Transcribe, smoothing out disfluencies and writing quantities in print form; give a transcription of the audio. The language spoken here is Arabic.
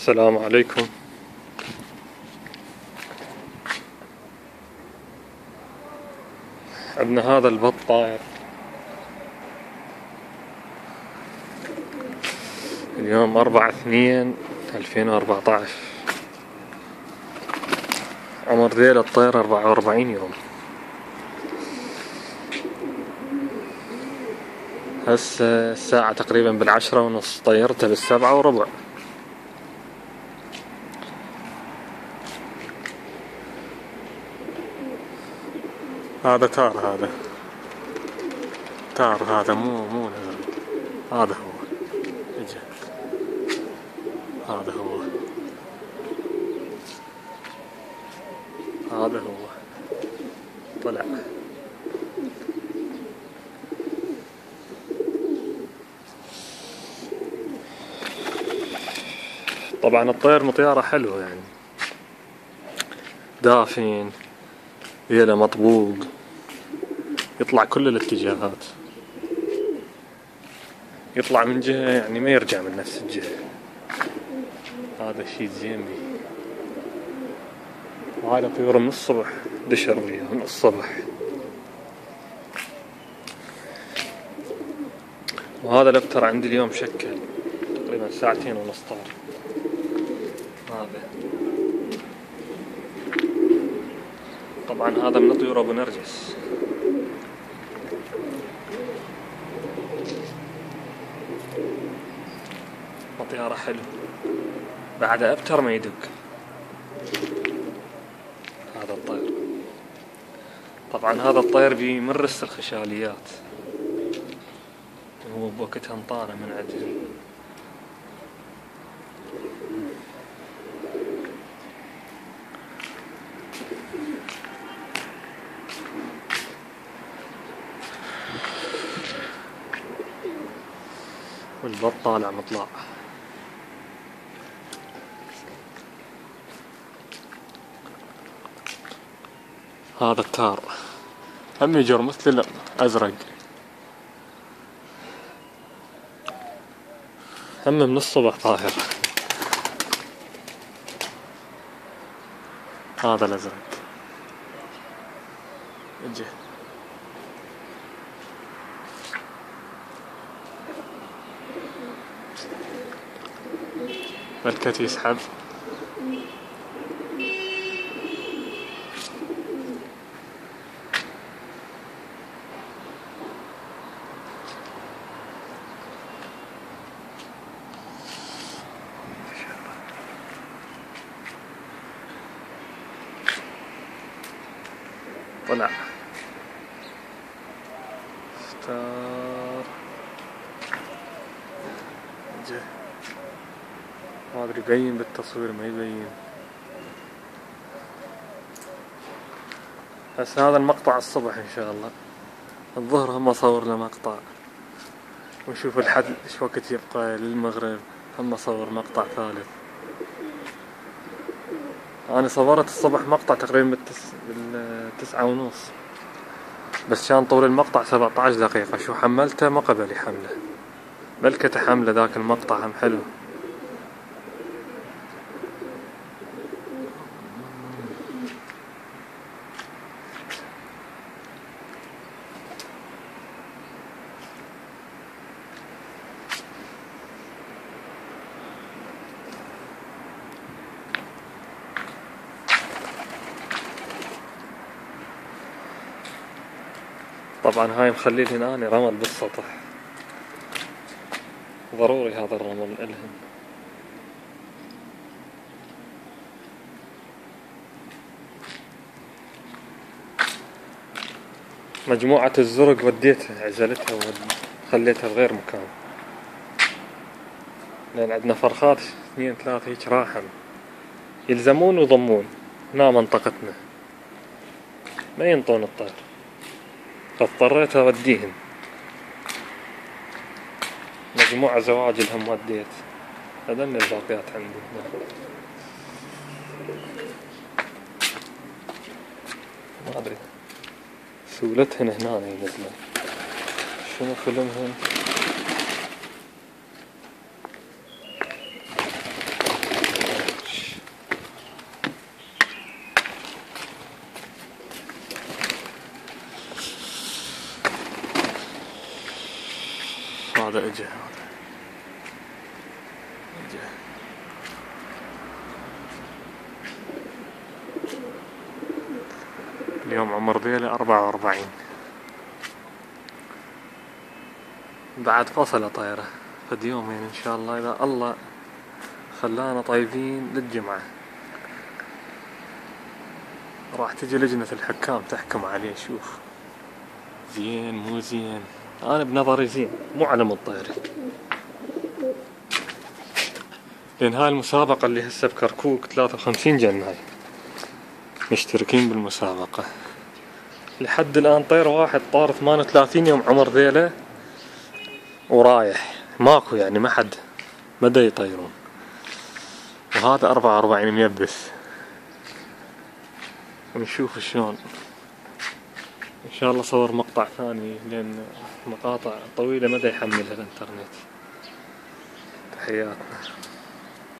السلام عليكم. عندنا هذا البط طاير اليوم 4/2/2014. عمر ذيل الطير 44 يوم. هسه الساعة تقريبا 10:30. طيرته 7:15. هذا تار هذا مو نزل. هذا هو اجا. هذا هو طلع. طبعا الطير مطيارة حلوة يعني، دافين، يله مطبوق، يطلع كل الاتجاهات، يطلع من جهة يعني ما يرجع من نفس الجهة. هذا الشي زين بيه. وهذا طيور من الصبح دشر وياه من الصبح. وهذا الابتر عندي اليوم شكل تقريبا 2.5 طار. هذا طبعا هذا من طيور ابو نرجس. طيارة حلو بعد ابتر ما يدق. هذا الطير طبعا هذا الطير بيمرس الخشاليات، هو بوقتها انطانه من عدل. والبط طالع مطلع. هذا التار هم يجر مثل الازرق، هم من الصبح طاهر. هذا الازرق اجي ملكت يسحب. طلع ستار. جه ما ادري يبين بالتصوير ما يبين. بس هذا المقطع الصبح ان شاء الله. الظهر هم اصور له مقطع، ونشوف الحد ايش وقت يبقى للمغرب هم اصور مقطع ثالث. انا صورت الصبح مقطع تقريبا 9:30، بس كان طول المقطع 17 دقيقة. شو حملته ما قبل يحمله، ملكته حمله ذاك المقطع هم حلو. طبعا هاي مخلي هنا رمل بالسطح، ضروري هذا الرمل الهم. مجموعة الزرق وديتها عزلتها وخليتها بغير مكان، لأن عندنا فرخات 2 3 هيك راحن يلزمون ويضمون هنا منطقتنا ما ينطون الطير، فاضطريت اوديهم. مجموعة زواج لهم وديت، هذن الباقيات عندي هنا. ما ادري سولتهن هنا ينزلن شنو فيلمهن. هذا اجى اليوم عمر ذيله 44. بعد فصلة طيرة فد يومين ان شاء الله اذا الله خلانا طيبين للجمعة راح تجي لجنة الحكام تحكم عليه. شوف زين مو زين، انا بنظري زين مو على مضطيري، لان هاي المسابقة اللي هسه بكركوك 53 جناي مشتركين بالمسابقة. لحد الان طير واحد طار 38 يوم عمر ذيله ورايح ماكو، يعني ما حد مدى يطيرون، وهذا 44 ميبث. ونشوف شلون ان شاء الله صور مقطع ثاني، لان مقاطع طويلة مدى يحملها الانترنت. تحياتنا.